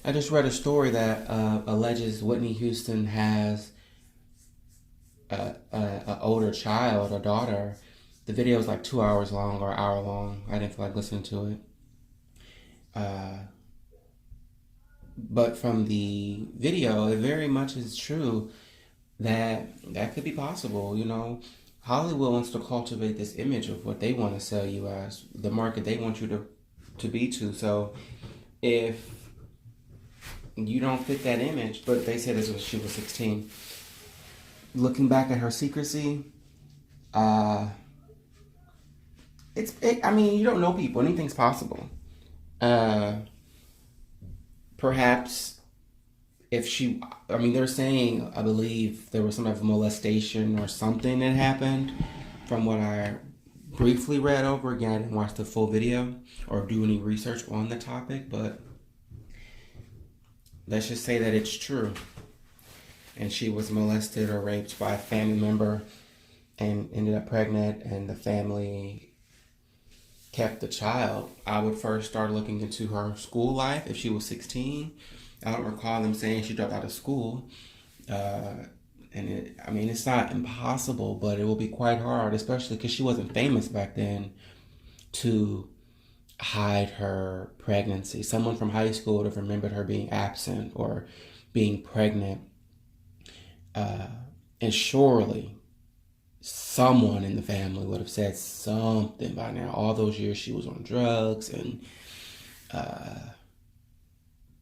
I just read a story that alleges Whitney Houston has a older child, a daughter. The video is like 2 hours long or an hour long. I didn't feel like listening to it. Uh, but from the video, it very much is true that that could be possible. Hollywood wants to cultivate this image of what they want to sell you as, the market they want you to be to. So if you don't fit that image, but they said this was she was 16. Looking back at her secrecy, uh, I mean, you don't know people. Anything's possible. Uh, Perhaps if she, I mean, they're saying, I believe there was some type of molestation or something that happened from what I briefly read over. Again, I didn't watch the full video or do any research on the topic, but let's just say that it's true. And she was molested or raped by a family member and ended up pregnant, and the family kept the child. I would first start looking into her school life if she was 16. I don't recall them saying she dropped out of school. I mean, it's not impossible, but it will be quite hard, especially because she wasn't famous back then, to hide her pregnancy. Someone from high school would have remembered her being absent or being pregnant. And surely someone in the family would have said something by now. All those years she was on drugs and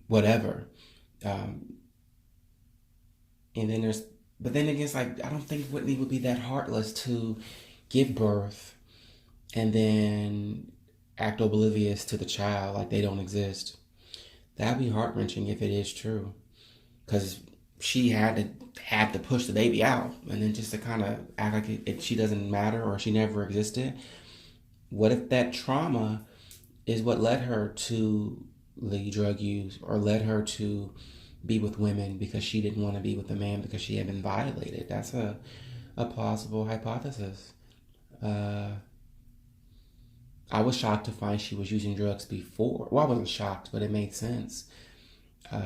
whatever. And then but then again, it's like, I don't think Whitney would be that heartless to give birth and then act oblivious to the child like they don't exist. That'd be heart wrenching if it is true, because she had to push the baby out, and then just to kind of act like she doesn't matter or she never existed. What if that trauma is what led her to the drug use, or led her to be with women because she didn't want to be with a man because she had been violated? That's a plausible hypothesis. I was shocked to find she was using drugs before. Well, I wasn't shocked, but it made sense.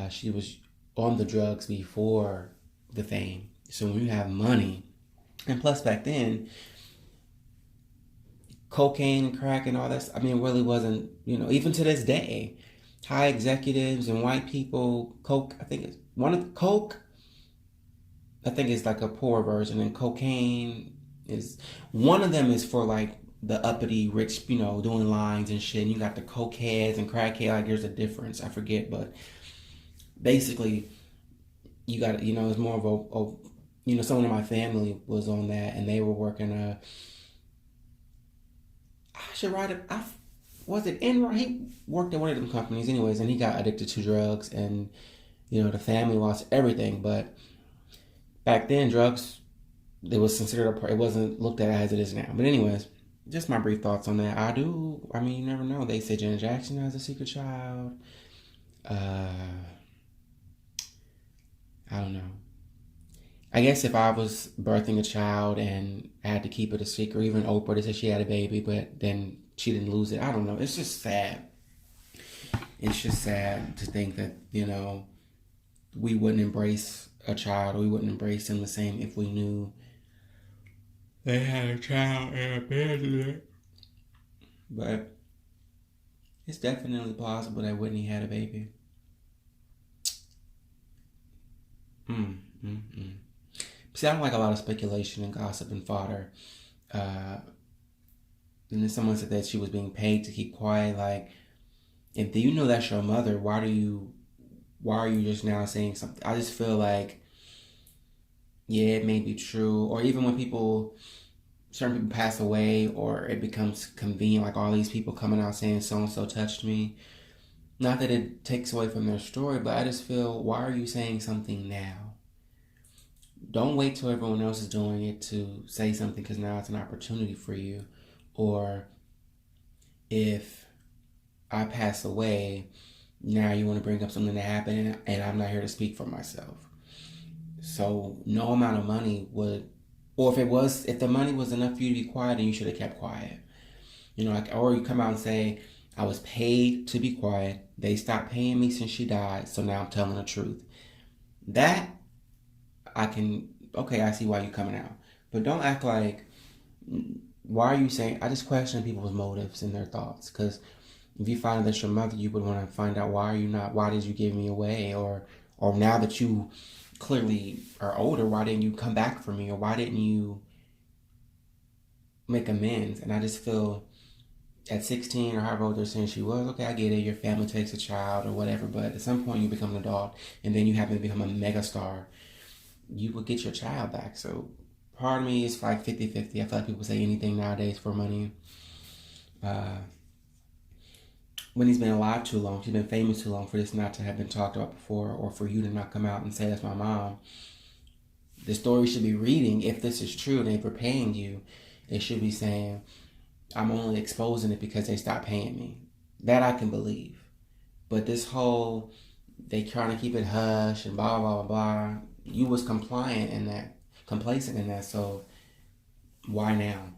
She was on the drugs before the fame. So when you have money, and plus back then, cocaine and crack and all that, I mean, it really wasn't, even to this day, high executives and white people, coke, I think it's one of the coke, I think it's like a poor version, and cocaine is, one of them is for like the uppity rich, doing lines and shit, and you got the cokeheads and crackheads, like there's a difference, I forget, but basically, you got, it's more of someone in my family was on that, and they were working I should write it, was it Enron? He worked at one of them companies anyways, and he got addicted to drugs, and, the family lost everything. But back then, drugs, it was considered, it wasn't looked at as it is now. But anyways, just my brief thoughts on that. I mean, you never know. They say Janet Jackson has a secret child. I don't know. I guess if I was birthing a child and I had to keep it a secret, even Oprah, they said she had a baby, but then she didn't lose it. I don't know. It's just sad. It's just sad to think that, we wouldn't embrace a child, or we wouldn't embrace them the same if we knew they had a child and abandoned it. But it's definitely possible that Whitney had a baby. See, I don't like a lot of speculation and gossip and fodder. And then someone said that she was being paid to keep quiet. Like, if you know that's your mother, why are you just now saying something? I just feel like, yeah, it may be true. Or even when certain people pass away, or it becomes convenient, like all these people coming out saying so-and-so touched me. Not that it takes away from their story, but I just feel, why are you saying something now? Don't wait till everyone else is doing it to say something, because now it's an opportunity for you. Or if I pass away, now you want to bring up something that happened, and I'm not here to speak for myself. So no amount of money would, or if the money was enough for you to be quiet, then you should have kept quiet. Or you come out and say, I was paid to be quiet. They stopped paying me since she died, so now I'm telling the truth. That I can, okay, I see why you're coming out. But don't act like, why are you saying, I just question people's motives and their thoughts. Because if you find that your mother, you would want to find out why did you give me away? Or now that you clearly are older, why didn't you come back for me? Or why didn't you make amends? And I just feel at 16 or however old they're saying she was, okay, I get it, your family takes a child or whatever, but at some point you become an adult and then you happen to become a mega star, you will get your child back. So part of me is like 50-50. I feel like people say anything nowadays for money. Uh, Whitney's been alive too long. She's been famous too long for this not to have been talked about before, or for you to not come out and say that's my mom. The story should be reading, if this is true and they're paying you, it should be saying, I'm only exposing it because they stopped paying me. That I can believe. But this whole, they trying to keep it hush and blah, blah, blah, blah. You was compliant in that, complacent in that, so why now?